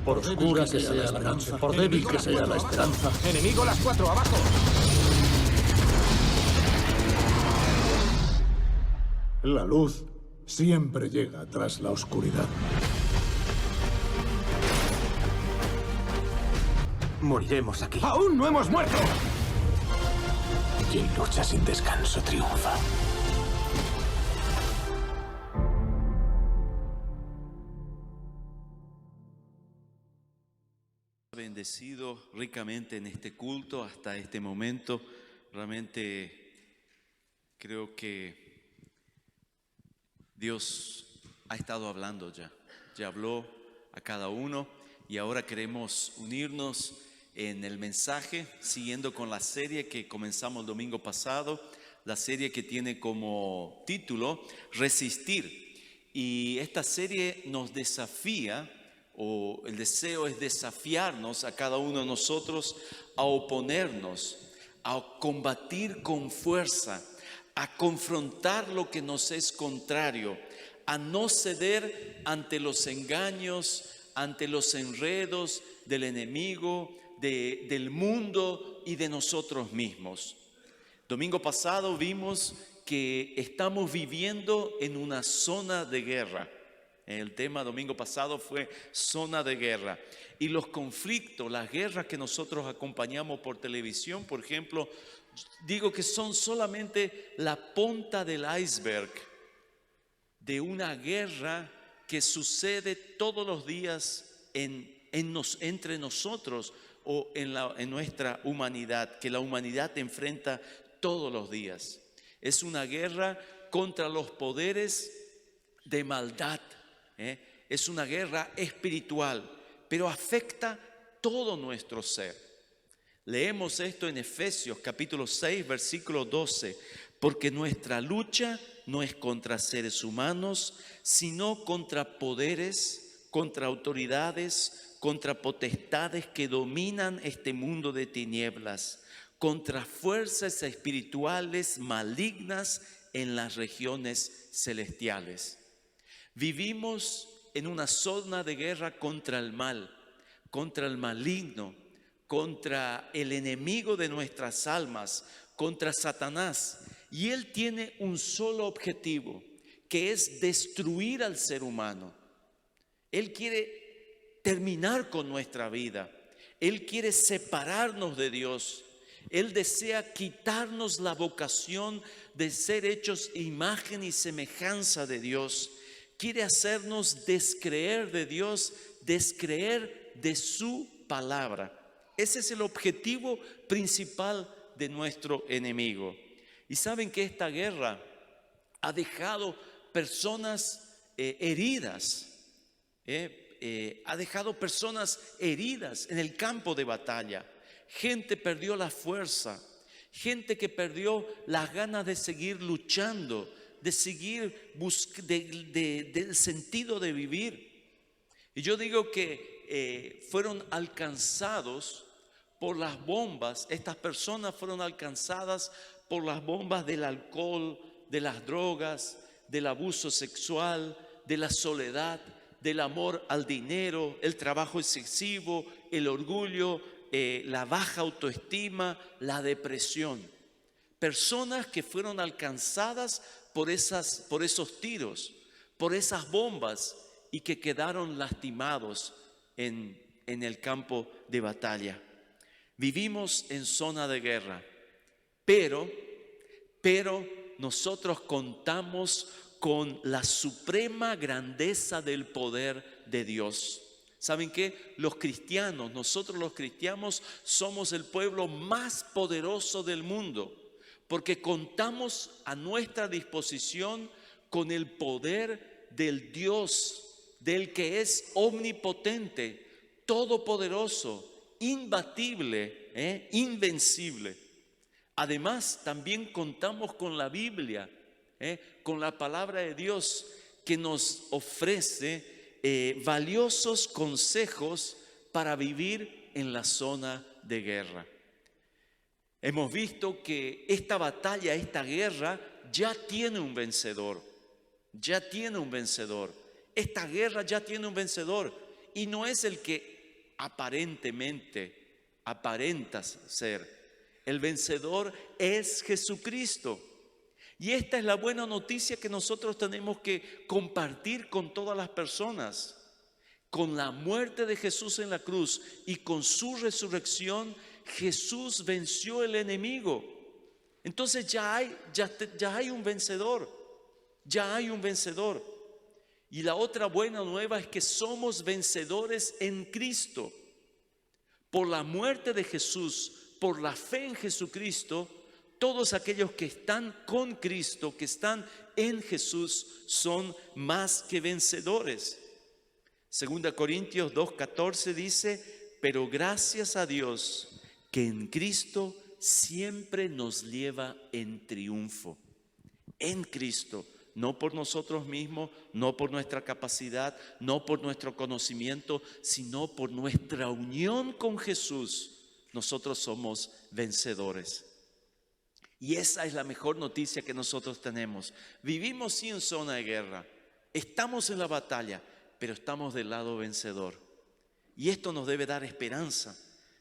Por oscura que sea la noche, por débil que sea la esperanza. Enemigo las 4, abajo. La luz siempre llega tras la oscuridad. Moriremos aquí. ¡Aún no hemos muerto! Quien lucha sin descanso triunfa. Bendecido ricamente en este culto hasta este momento. Realmente creo que Dios ha estado hablando ya habló a cada uno y ahora queremos unirnos en el mensaje, siguiendo con la serie que comenzamos el domingo pasado, la serie que tiene como título Resistir. Y esta serie nos desafía, o el deseo es desafiarnos a cada uno de nosotros a oponernos, a combatir con fuerza, a confrontar lo que nos es contrario, a no ceder ante los engaños, ante los enredos del enemigo, del mundo y de nosotros mismos. Domingo pasado vimos que estamos viviendo en una zona de guerra. El tema domingo pasado fue zona de guerra. Y los conflictos, las guerras que nosotros acompañamos por televisión, por ejemplo, digo que son solamente la punta del iceberg de una guerra que sucede todos los días entre nosotros o en nuestra humanidad, que la humanidad enfrenta todos los días. Es una guerra contra los poderes de maldad. Es una guerra espiritual, pero afecta todo nuestro ser. Leemos esto en Efesios capítulo 6, versículo 12. Porque nuestra lucha no es contra seres humanos, sino contra poderes, contra autoridades, contra potestades que dominan este mundo de tinieblas, contra fuerzas espirituales malignas en las regiones celestiales. Vivimos en una zona de guerra contra el mal, contra el maligno, contra el enemigo de nuestras almas, contra Satanás. Y él tiene un solo objetivo, que es destruir al ser humano. Él quiere terminar con nuestra vida. Él quiere separarnos de Dios. Él desea quitarnos la vocación de ser hechos imagen y semejanza de Dios. Quiere hacernos descreer de Dios, descreer de su palabra. Ese es el objetivo principal de nuestro enemigo. Y saben que esta guerra ha dejado personas heridas. Ha dejado personas heridas en el campo de batalla. Gente perdió la fuerza. Gente que perdió las ganas de seguir luchando, de seguir del sentido de vivir. Y yo digo que fueron alcanzados por las bombas. Estas personas fueron alcanzadas por las bombas del alcohol, de las drogas, del abuso sexual, de la soledad, del amor al dinero, el trabajo excesivo, el orgullo, la baja autoestima, la depresión. Personas que fueron alcanzadas por esos tiros, por esas bombas y que quedaron lastimados en el campo de batalla. Vivimos en zona de guerra, pero nosotros contamos con la suprema grandeza del poder de Dios. ¿Saben qué? Nosotros los cristianos somos el pueblo más poderoso del mundo, porque contamos a nuestra disposición con el poder del Dios, del que es omnipotente, todopoderoso, imbatible, invencible. Además, también contamos con la Biblia, con la palabra de Dios que nos ofrece valiosos consejos para vivir en la zona de guerra. Hemos visto que esta batalla, esta guerra ya tiene un vencedor. Ya tiene un vencedor. Esta guerra ya tiene un vencedor y no es el que aparentemente aparentas ser. El vencedor es Jesucristo. Y esta es la buena noticia que nosotros tenemos que compartir con todas las personas. Con la muerte de Jesús en la cruz y con su resurrección, Jesús venció el enemigo. Entonces ya hay un vencedor. Ya hay un vencedor. Y la otra buena nueva es que somos vencedores en Cristo. Por la muerte de Jesús, por la fe en Jesucristo, todos aquellos que están con Cristo, que están en Jesús, son más que vencedores. 2 Corintios 2:14 dice, pero gracias a Dios que en Cristo siempre nos lleva en triunfo. En Cristo, no por nosotros mismos, no por nuestra capacidad, no por nuestro conocimiento, sino por nuestra unión con Jesús, nosotros somos vencedores. Y esa es la mejor noticia que nosotros tenemos. Vivimos sí en zona de guerra, estamos en la batalla, pero estamos del lado vencedor. Y esto nos debe dar esperanza,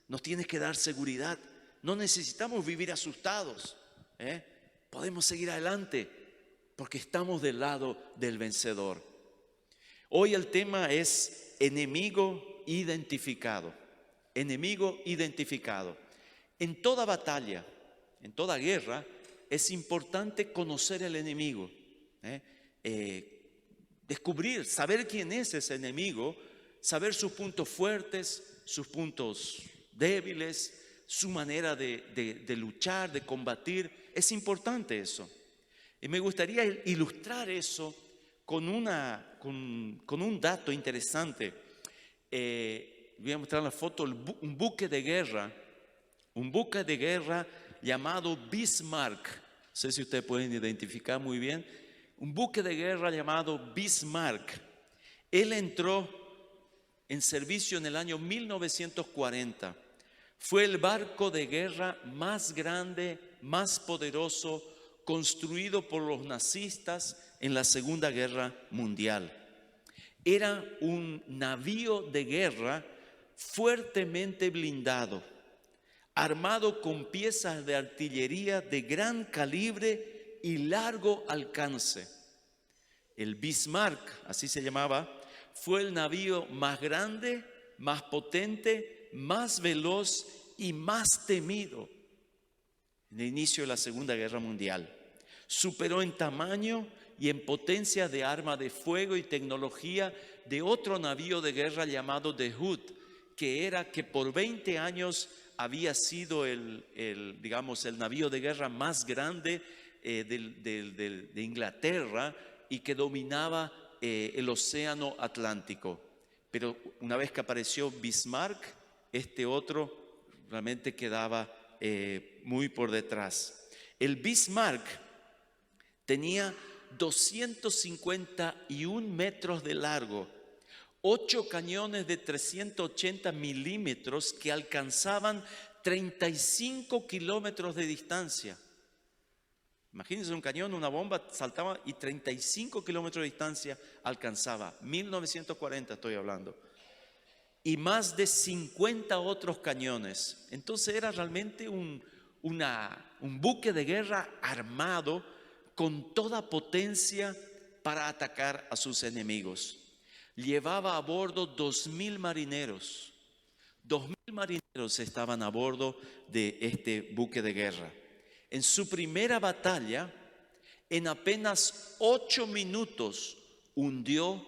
nos tiene que dar seguridad. No necesitamos vivir asustados, podemos seguir adelante porque estamos del lado del vencedor. Hoy el tema es enemigo identificado. Enemigo identificado. En toda batalla, en toda guerra, es importante conocer el enemigo, descubrir, saber quién es ese enemigo, saber sus puntos fuertes, sus puntos débiles, su manera de luchar, de combatir. Es importante eso. Y me gustaría ilustrar eso con un dato interesante. Voy a mostrar la foto, un buque de guerra llamado Bismarck. No sé si ustedes pueden identificar muy bien. Un buque de guerra llamado Bismarck. Él entró en servicio en el año 1940. Fue el barco de guerra más grande, más poderoso, construido por los nazistas en la Segunda Guerra Mundial. Era un navío de guerra fuertemente blindado, armado con piezas de artillería de gran calibre y largo alcance. El Bismarck, así se llamaba, fue el navío más grande, más potente, más veloz y más temido en el inicio de la Segunda Guerra Mundial. Superó en tamaño y en potencia de arma de fuego y tecnología de otro navío de guerra llamado The Hood, que por 20 años había sido el navío de guerra más grande de Inglaterra y que dominaba el océano Atlántico. Pero una vez que apareció Bismarck, este otro realmente quedaba muy por detrás. El Bismarck tenía 251 metros de largo, 8 cañones de 380 milímetros que alcanzaban 35 kilómetros de distancia. Imagínense un cañón, una bomba saltaba y 35 kilómetros de distancia alcanzaba. 1940 estoy hablando. Y más de 50 otros cañones. Entonces era realmente un buque de guerra armado con toda potencia para atacar a sus enemigos. Llevaba a bordo 2,000 marineros. 2,000 marineros estaban a bordo de este buque de guerra. En su primera batalla, en apenas 8 minutos, hundió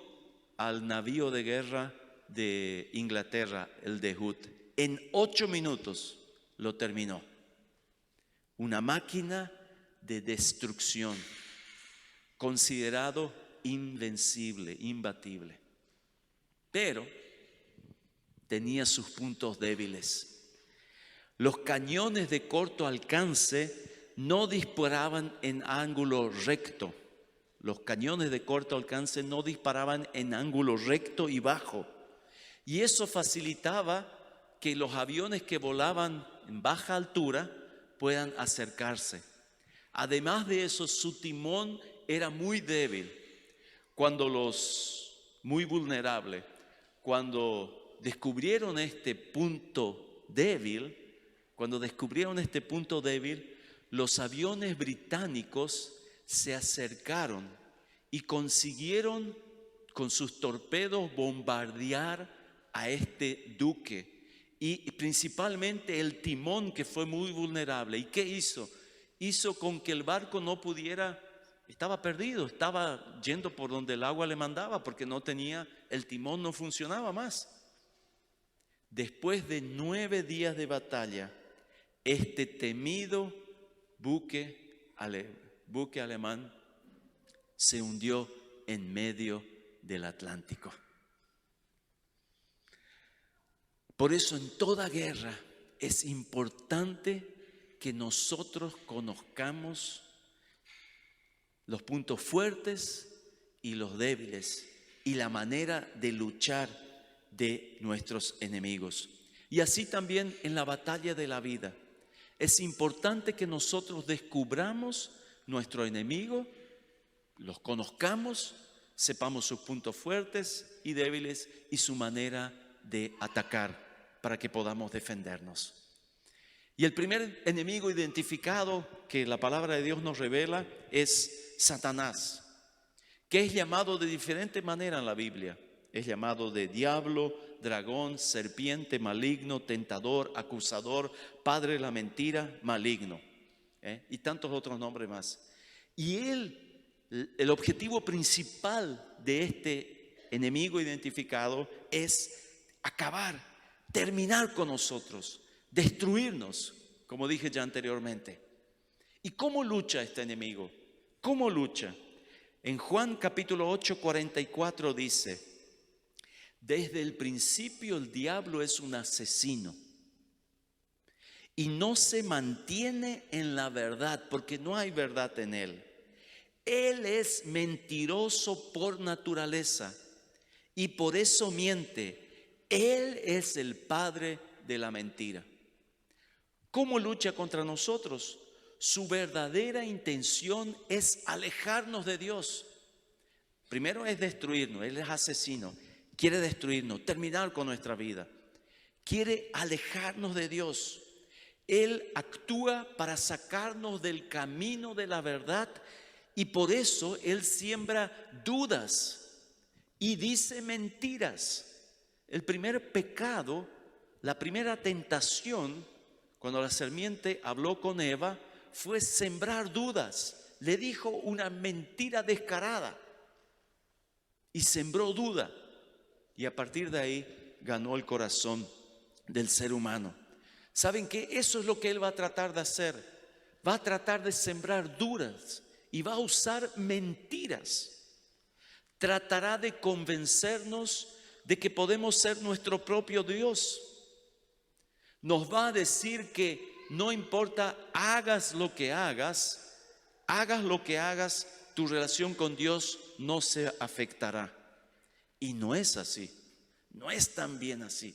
al navío de guerra de Inglaterra, el The Hood. En 8 minutos lo terminó. Una máquina de destrucción, considerado invencible, imbatible. Pero tenía sus puntos débiles. Los cañones de corto alcance no disparaban en ángulo recto. Los cañones de corto alcance no disparaban en ángulo recto y bajo. Y eso facilitaba que los aviones que volaban en baja altura puedan acercarse. Además de eso, su timón era muy débil. Muy vulnerable. Cuando descubrieron este punto débil, los aviones británicos se acercaron y consiguieron con sus torpedos bombardear a este duque y principalmente el timón, que fue muy vulnerable. ¿Y qué hizo? Hizo con que el barco no pudiera, estaba perdido, estaba yendo por donde el agua le mandaba porque no tenía, el timón no funcionaba más. Después de 9 días de batalla, este temido buque alemán se hundió en medio del Atlántico. Por eso en toda guerra es importante que nosotros conozcamos los puntos fuertes y los débiles y la manera de luchar de nuestros enemigos. Y así también en la batalla de la vida. Es importante que nosotros descubramos nuestro enemigo, los conozcamos, sepamos sus puntos fuertes y débiles y su manera de atacar para que podamos defendernos. Y el primer enemigo identificado que la palabra de Dios nos revela es Satanás, que es llamado de diferente manera en la Biblia. Es llamado de diablo, dragón, serpiente, maligno, tentador, acusador, padre de la mentira, maligno, y tantos otros nombres más. Y el objetivo principal de este enemigo identificado es acabar, terminar con nosotros, destruirnos, como dije ya anteriormente. ¿Y cómo lucha este enemigo? ¿Cómo lucha? En Juan capítulo 8, 44 dice: desde el principio el diablo es un asesino y no se mantiene en la verdad porque no hay verdad en él. Él es mentiroso por naturaleza y por eso miente. Él es el padre de la mentira. ¿Cómo lucha contra nosotros? Su verdadera intención es alejarnos de Dios. Primero es destruirnos, él es asesino. Quiere destruirnos, terminar con nuestra vida. Quiere alejarnos de Dios. Él actúa para sacarnos del camino de la verdad y por eso Él siembra dudas y dice mentiras. El primer pecado, la primera tentación, cuando la serpiente habló con Eva, fue sembrar dudas. Le dijo una mentira descarada y sembró duda. Y a partir de ahí ganó el corazón del ser humano. ¿Saben qué? Eso es lo que Él va a tratar de hacer. Va a tratar de sembrar dudas y va a usar mentiras. Tratará de convencernos de que podemos ser nuestro propio Dios. Nos va a decir que no importa, hagas lo que hagas, tu relación con Dios no se afectará. Y no es así, no es tan bien así.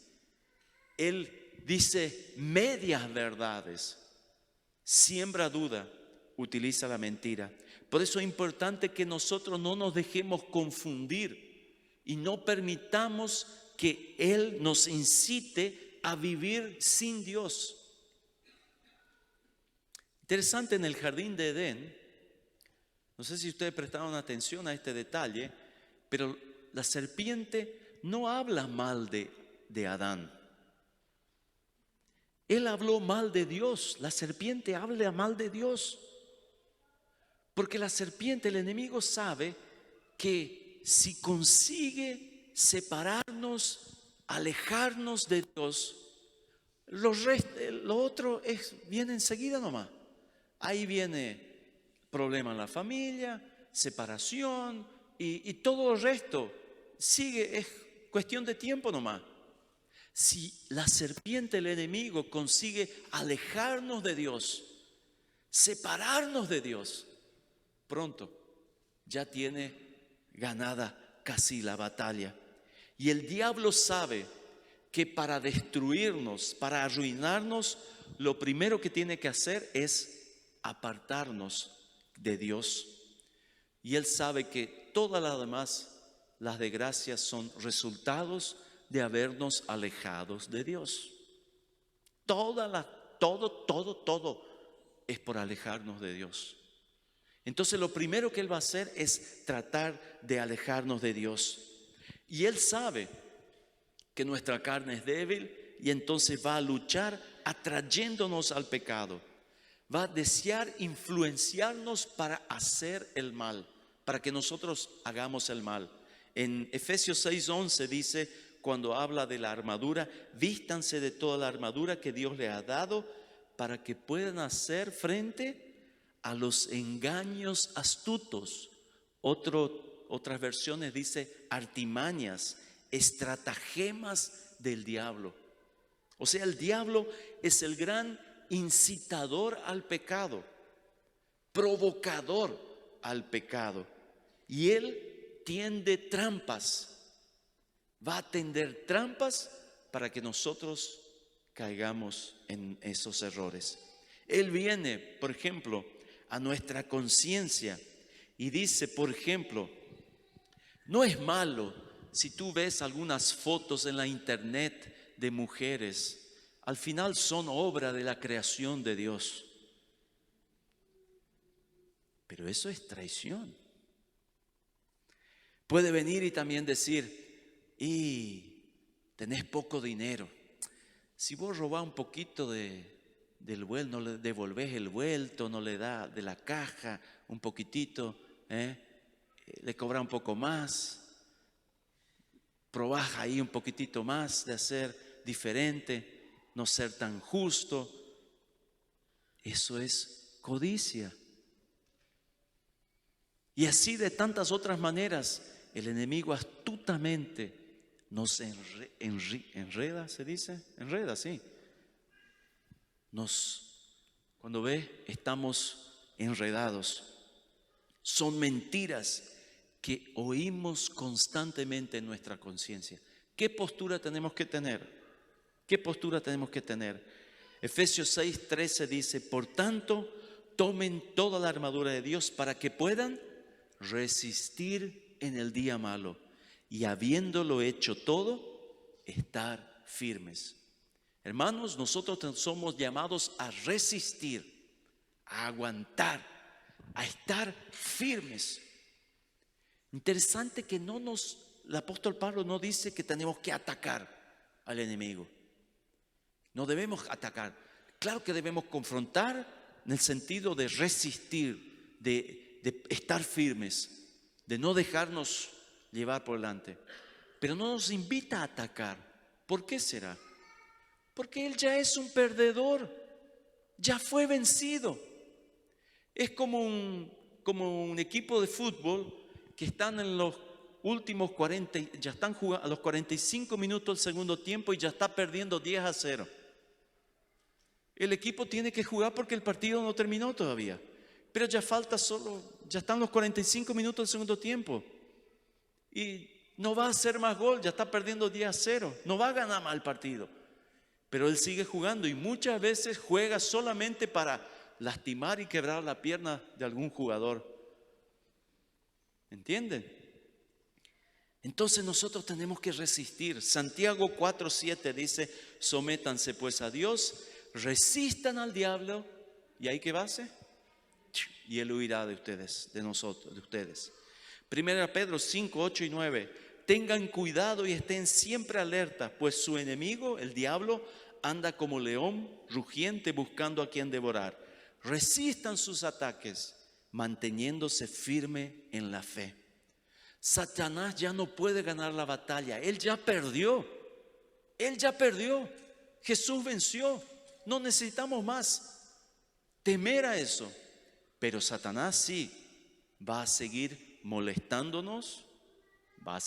Él dice medias verdades, siembra duda, utiliza la mentira. Por eso es importante que nosotros no nos dejemos confundir y no permitamos que Él nos incite a vivir sin Dios. Interesante, en el jardín de Edén, no sé si ustedes prestaron atención a este detalle, pero la serpiente no habla mal de Adán. Él habló mal de Dios. La serpiente habla mal de Dios. Porque la serpiente, el enemigo, sabe que si consigue separarnos, alejarnos de Dios, lo otro viene enseguida nomás. Ahí viene problema en la familia, separación y todo el resto. Sigue, es cuestión de tiempo nomás. Si la serpiente, el enemigo, consigue alejarnos de Dios, separarnos de Dios, pronto ya tiene ganada casi la batalla. Y el diablo sabe que para destruirnos, para arruinarnos, lo primero que tiene que hacer es apartarnos de Dios. Y él sabe que todas las demás, las desgracias, son resultados de habernos alejados de Dios. Todo es por alejarnos de Dios. Entonces lo primero que Él va a hacer es tratar de alejarnos de Dios. Y Él sabe que nuestra carne es débil y entonces va a luchar atrayéndonos al pecado. Va a desear influenciarnos para hacer el mal, para que nosotros hagamos el mal. En Efesios 6:11 dice, cuando habla de la armadura, vístanse de toda la armadura que Dios le ha dado para que puedan hacer frente a los engaños astutos. Otras versiones dice artimañas, estratagemas del diablo. O sea, el diablo es el gran incitador al pecado, provocador al pecado. Y él tiende trampas, va a tender trampas para que nosotros caigamos en esos errores. Él viene, por ejemplo, a nuestra conciencia y dice, por ejemplo, no es malo si tú ves algunas fotos en la internet de mujeres, al final son obra de la creación de Dios. Pero eso es traición. Puede venir y también decir, y tenés poco dinero. Si vos robás un poquito del vuelto, no le devolvés el vuelto, no le da de la caja un poquitito, le cobra un poco más, probás ahí un poquitito más de hacer diferente, no ser tan justo. Eso es codicia. Y así de tantas otras maneras, el enemigo astutamente nos enreda, ¿se dice? Enreda, sí. Cuando ve, estamos enredados. Son mentiras que oímos constantemente en nuestra conciencia. ¿Qué postura tenemos que tener? ¿Qué postura tenemos que tener? Efesios 6:13 dice, por tanto, tomen toda la armadura de Dios para que puedan resistir en el día malo y habiéndolo hecho todo, estar firmes. Hermanos, nosotros somos llamados a resistir, a aguantar, a estar firmes. Interesante que el apóstol Pablo no dice que tenemos que atacar al enemigo. No debemos atacar. Claro que debemos confrontar en el sentido de resistir, de estar firmes, de no dejarnos llevar por delante. Pero no nos invita a atacar. ¿Por qué será? Porque él ya es un perdedor, ya fue vencido. Es como un equipo de fútbol que están en los últimos 40, ya están jugando a los 45 minutos del segundo tiempo y ya está perdiendo 10-0. El equipo tiene que jugar porque el partido no terminó todavía, pero ya están los 45 minutos del segundo tiempo y no va a hacer más gol, ya está perdiendo 10-0, no va a ganar más el partido, pero él sigue jugando y muchas veces juega solamente para lastimar y quebrar la pierna de algún jugador. ¿Entienden? Entonces nosotros tenemos que resistir. Santiago 4:7 dice, sométanse pues a Dios, resistan al diablo, ¿y ahí qué va a hacer? Y él huirá de ustedes, de nosotros, de ustedes. Primera Pedro 5:8 y 9, tengan cuidado y estén siempre alerta, pues su enemigo, el diablo, anda como león rugiente buscando a quien devorar. Resistan sus ataques, manteniéndose firme en la fe. Satanás ya no puede ganar la batalla, él ya perdió. Jesús venció, no necesitamos más temer a eso. Pero Satanás sí va a seguir molestándonos, va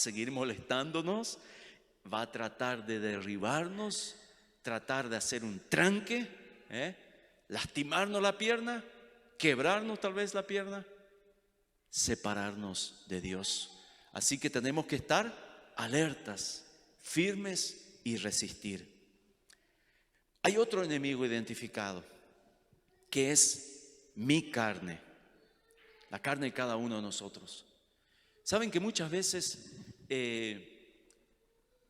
a tratar de derribarnos, tratar de hacer un tranque, lastimarnos la pierna, quebrarnos tal vez la pierna, separarnos de Dios. Así que tenemos que estar alertas, firmes y resistir. Hay otro enemigo identificado, que es mi carne, la carne de cada uno de nosotros. Saben que muchas veces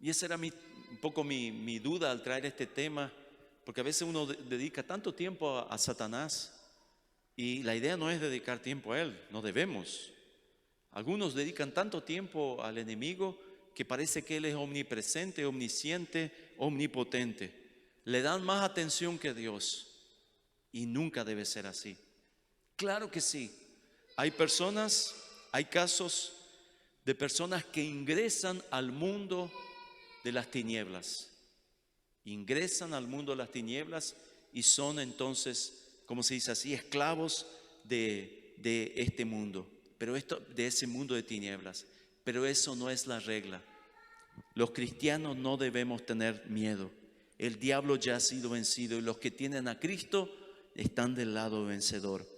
Y esa era un poco mi duda al traer este tema, porque a veces uno dedica tanto tiempo a Satanás y la idea no es dedicar tiempo a él, no debemos. Algunos dedican tanto tiempo al enemigo que parece que él es omnipresente, omnisciente, omnipotente. Le dan más atención que Dios y nunca debe ser así. Claro que sí. Hay personas, hay casos de personas que ingresan al mundo de las tinieblas. Ingresan al mundo de las tinieblas y son entonces, como se dice así, esclavos de este mundo. Pero de ese mundo de tinieblas. Pero eso no es la regla. Los cristianos no debemos tener miedo. El diablo ya ha sido vencido y los que tienen a Cristo están del lado vencedor.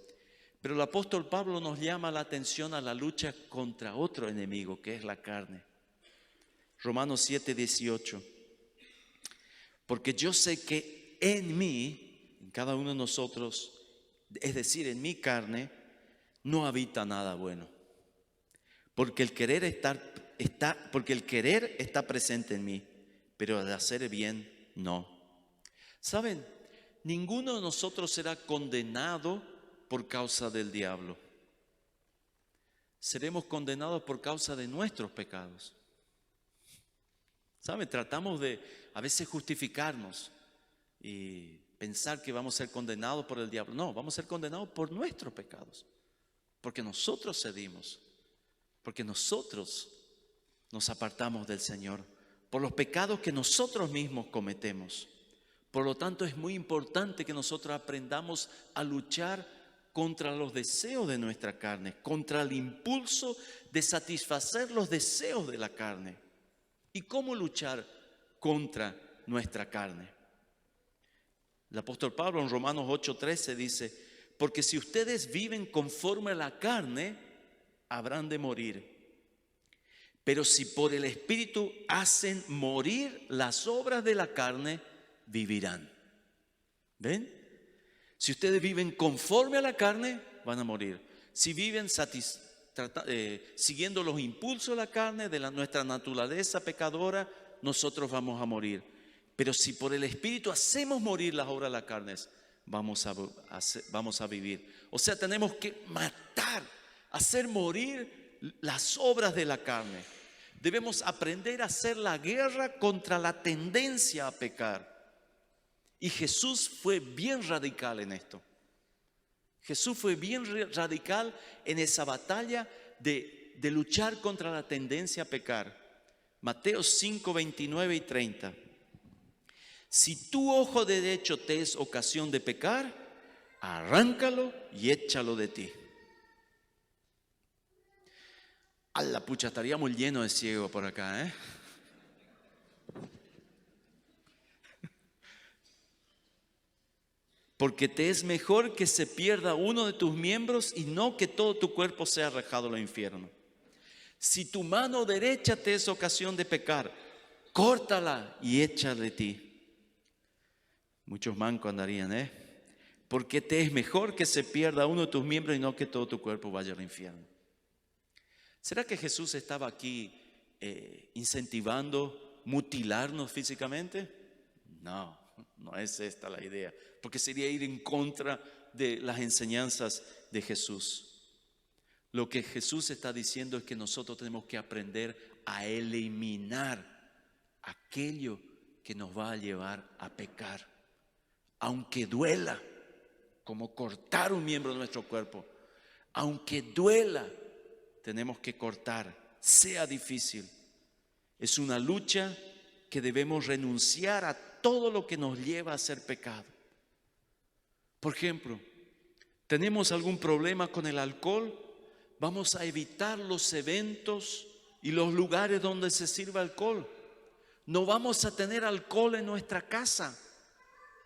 Pero el apóstol Pablo nos llama la atención a la lucha contra otro enemigo, que es la carne. Romanos 7:18. Porque yo sé que en mí, en cada uno de nosotros, es decir, en mi carne, no habita nada bueno. Porque el querer está presente en mí, pero de hacer bien no. ¿Saben? Ninguno de nosotros será condenado por causa del diablo. Seremos condenados por causa de nuestros pecados. ¿Saben? Tratamos de a veces justificarnos y pensar que vamos a ser condenados por el diablo. No, vamos a ser condenados por nuestros pecados. Porque nosotros cedimos. Porque nosotros nos apartamos del Señor. Por los pecados que nosotros mismos cometemos. Por lo tanto, es muy importante que nosotros aprendamos a luchar contra los deseos de nuestra carne, contra el impulso de satisfacer los deseos de la carne. ¿Y cómo luchar contra nuestra carne? El apóstol Pablo en Romanos 8:13 dice: porque si ustedes viven conforme a la carne, habrán de morir. Pero si por el Espíritu hacen morir las obras de la carne, vivirán. ¿Ven? Si ustedes viven conforme a la carne, van a morir. Si viven siguiendo los impulsos de la carne, de nuestra naturaleza pecadora, nosotros vamos a morir. Pero si por el Espíritu hacemos morir las obras de la carne, vamos a vivir. O sea, tenemos que matar, hacer morir las obras de la carne. Debemos aprender a hacer la guerra contra la tendencia a pecar. Y Jesús fue bien radical en esto. Jesús fue bien radical en esa batalla de luchar contra la tendencia a pecar. Mateo 5, 29 y 30. Si tu ojo derecho te es ocasión de pecar, arráncalo y échalo de ti. A la pucha, estaríamos llenos de ciegos por acá, ¿eh? Porque te es mejor que se pierda uno de tus miembros y no que todo tu cuerpo sea arrojado al infierno. Si tu mano derecha te es ocasión de pecar, córtala y échala de ti. Muchos mancos andarían, ¿eh? Porque te es mejor que se pierda uno de tus miembros y no que todo tu cuerpo vaya al infierno. ¿Será que Jesús estaba aquí incentivando mutilarnos físicamente? No, no es esta la idea, porque sería ir en contra de las enseñanzas de Jesús. Lo que Jesús está diciendo es que nosotros tenemos que aprender a eliminar aquello que nos va a llevar a pecar, aunque duela, como cortar un miembro de nuestro cuerpo. Aunque duela, tenemos que cortar, sea difícil. Es una lucha que debemos renunciar a todo lo que nos lleva a hacer pecado. Por ejemplo, ¿tenemos algún problema con el alcohol? Vamos a evitar los eventos y los lugares donde se sirva alcohol. No vamos a tener alcohol en nuestra casa,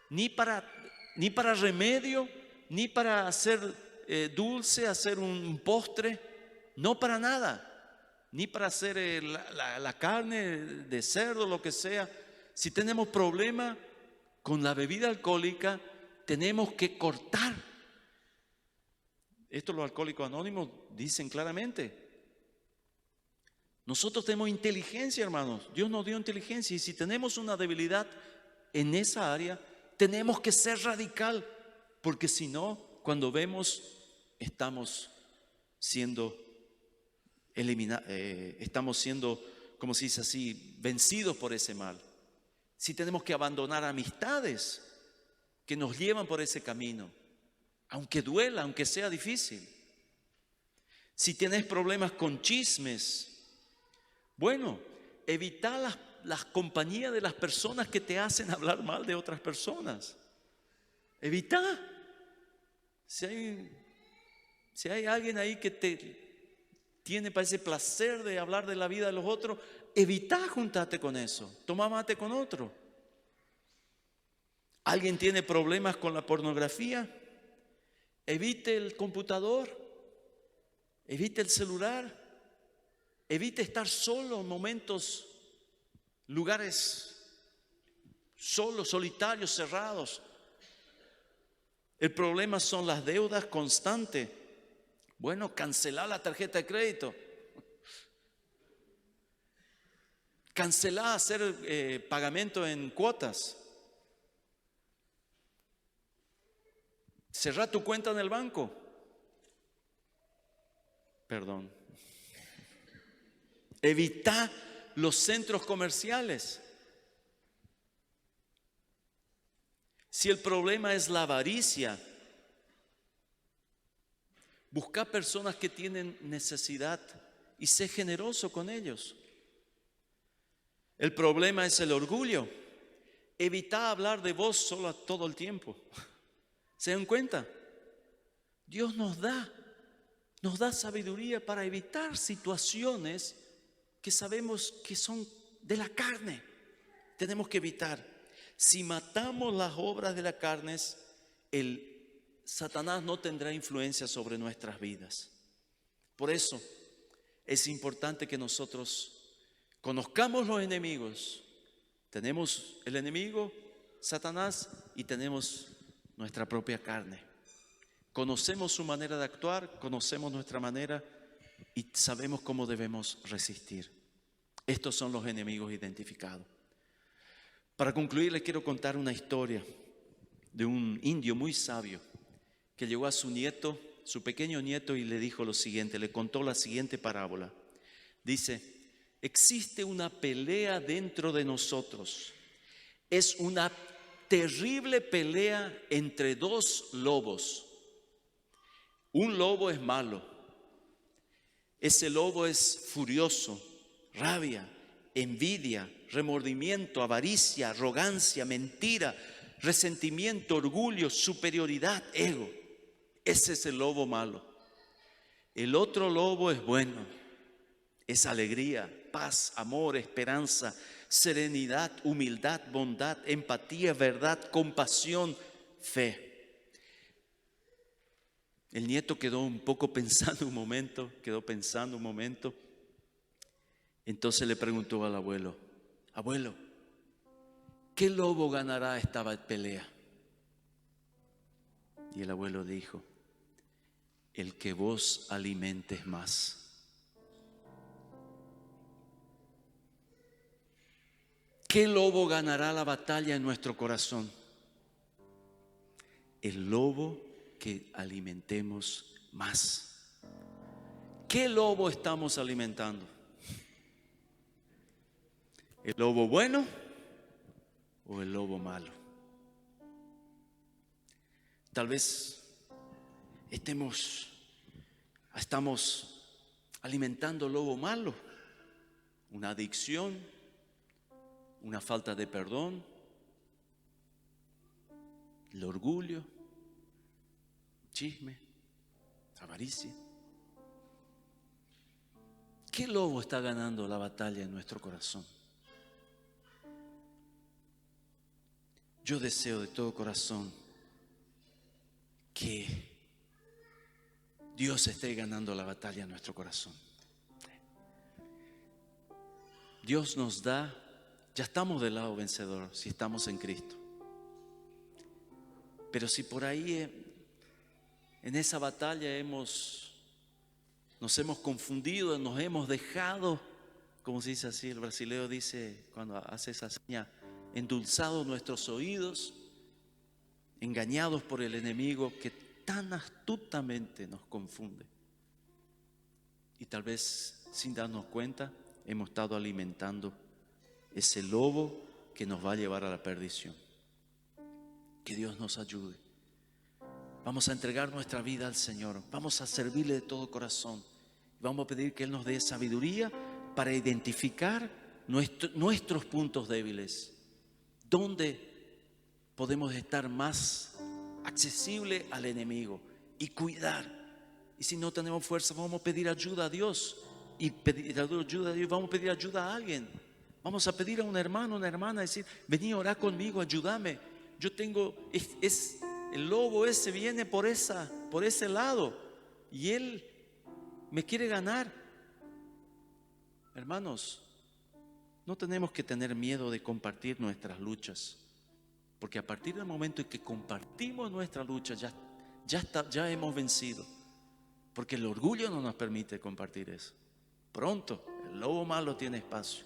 ni para remedio, ni para hacer dulce, hacer un postre, no para nada, ni para hacer la carne de cerdo, lo que sea. Si tenemos problema con la bebida alcohólica, tenemos que cortar. Esto los alcohólicos anónimos dicen claramente. Nosotros tenemos inteligencia, hermanos. Dios nos dio inteligencia y si tenemos una debilidad en esa área, tenemos que ser radical, porque si no, cuando vemos, estamos siendo estamos siendo, como se dice así, vencidos por ese mal. Si tenemos que abandonar amistades que nos llevan por ese camino, aunque duela, aunque sea difícil. Si tienes problemas con chismes, bueno, evita las compañías de las personas que te hacen hablar mal de otras personas. Evita. Si hay alguien ahí que tiene para ese placer de hablar de la vida de los otros, evita juntarte con eso. Toma mate con otro. ¿Alguien tiene problemas con la pornografía? Evite el computador, evite el celular, evite estar solo en momentos, lugares solos, solitarios, cerrados. El problema son las deudas constantes. Bueno, cancelar la tarjeta de crédito. Cancelar, hacer pagamento en cuotas. Cerrar tu cuenta en el banco. Perdón. Evitar los centros comerciales. Si el problema es la avaricia, busca personas que tienen necesidad y sé generoso con ellos. El problema es el orgullo. Evita hablar de vos solo todo el tiempo. ¿Se dan cuenta? Dios nos da sabiduría para evitar situaciones que sabemos que son de la carne. Tenemos que evitar. Si matamos las obras de la carne, Satanás no tendrá influencia sobre nuestras vidas. Por eso es importante que nosotros conozcamos los enemigos. Tenemos el enemigo, Satanás, y tenemos nuestra propia carne. Conocemos su manera de actuar, conocemos nuestra manera y sabemos cómo debemos resistir. Estos son los enemigos identificados. Para concluir, les quiero contar una historia de un indio muy sabio que llegó a su nieto, su pequeño nieto, y le dijo lo siguiente, le contó la siguiente parábola. Dice: existe una pelea dentro de nosotros. Es una terrible pelea entre dos lobos. Un lobo es malo. Ese lobo es furioso, rabia, envidia, remordimiento, avaricia, arrogancia, mentira, resentimiento, orgullo, superioridad, ego. Ese es el lobo malo. El otro lobo es bueno. Es alegría, paz, amor, esperanza, serenidad, humildad, bondad, empatía, verdad, compasión, fe. El nieto quedó pensando un momento. Entonces le preguntó al abuelo: abuelo, ¿qué lobo ganará esta pelea? Y el abuelo dijo: el que vos alimentes más. ¿Qué lobo ganará la batalla en nuestro corazón? El lobo que alimentemos más. ¿Qué lobo estamos alimentando? ¿El lobo bueno o el lobo malo? Tal vez estamos alimentando lobo malo, una adicción, una falta de perdón, el orgullo, chisme, avaricia. ¿Qué lobo está ganando la batalla en nuestro corazón? Yo deseo de todo corazón que Dios esté ganando la batalla en nuestro corazón. Dios nos da, ya estamos del lado vencedor si estamos en Cristo. Pero si por ahí en esa batalla nos hemos confundido, nos hemos dejado como se dice así, el brasileño dice cuando hace esa seña, endulzados nuestros oídos, engañados por el enemigo que tan astutamente nos confunde. Y tal vez sin darnos cuenta hemos estado alimentando ese lobo que nos va a llevar a la perdición. Que Dios nos ayude. Vamos a entregar nuestra vida al Señor. Vamos a servirle de todo corazón. Vamos a pedir que Él nos dé sabiduría para identificar nuestros puntos débiles. ¿Dónde podemos estar más accesible al enemigo y cuidar? Y si no tenemos fuerza, vamos a pedir ayuda a Dios. Y pedir ayuda a Dios, vamos a pedir ayuda a alguien. Vamos a pedir a un hermano, una hermana, decir, vení a orar conmigo, ayúdame. Yo tengo, el lobo ese viene por ese lado y él me quiere ganar. Hermanos, no tenemos que tener miedo de compartir nuestras luchas, porque a partir del momento en que compartimos nuestra lucha, ya hemos vencido, porque el orgullo no nos permite compartir eso. Pronto, el lobo malo tiene espacio.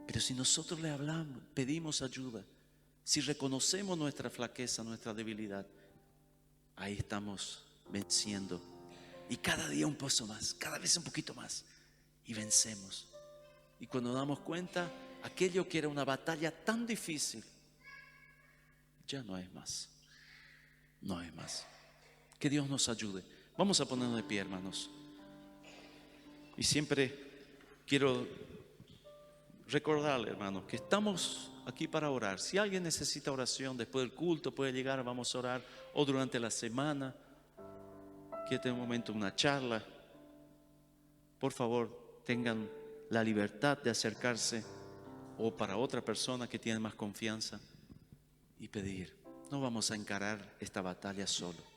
Pero si nosotros le hablamos, pedimos ayuda, si reconocemos nuestra flaqueza, nuestra debilidad, ahí estamos venciendo. Y cada día un poco más, cada vez un poquito más, y vencemos. Y cuando nos damos cuenta, aquello que era una batalla tan difícil, ya no es más. No es más. Que Dios nos ayude. Vamos a ponernos de pie, hermanos. Y siempre quiero recordarle, hermanos, que estamos aquí para orar. Si alguien necesita oración después del culto, puede llegar, vamos a orar, o durante la semana, quiere tener un momento, una charla, por favor, tengan la libertad de acercarse, o para otra persona que tiene más confianza, y pedir. No vamos a encarar esta batalla solo.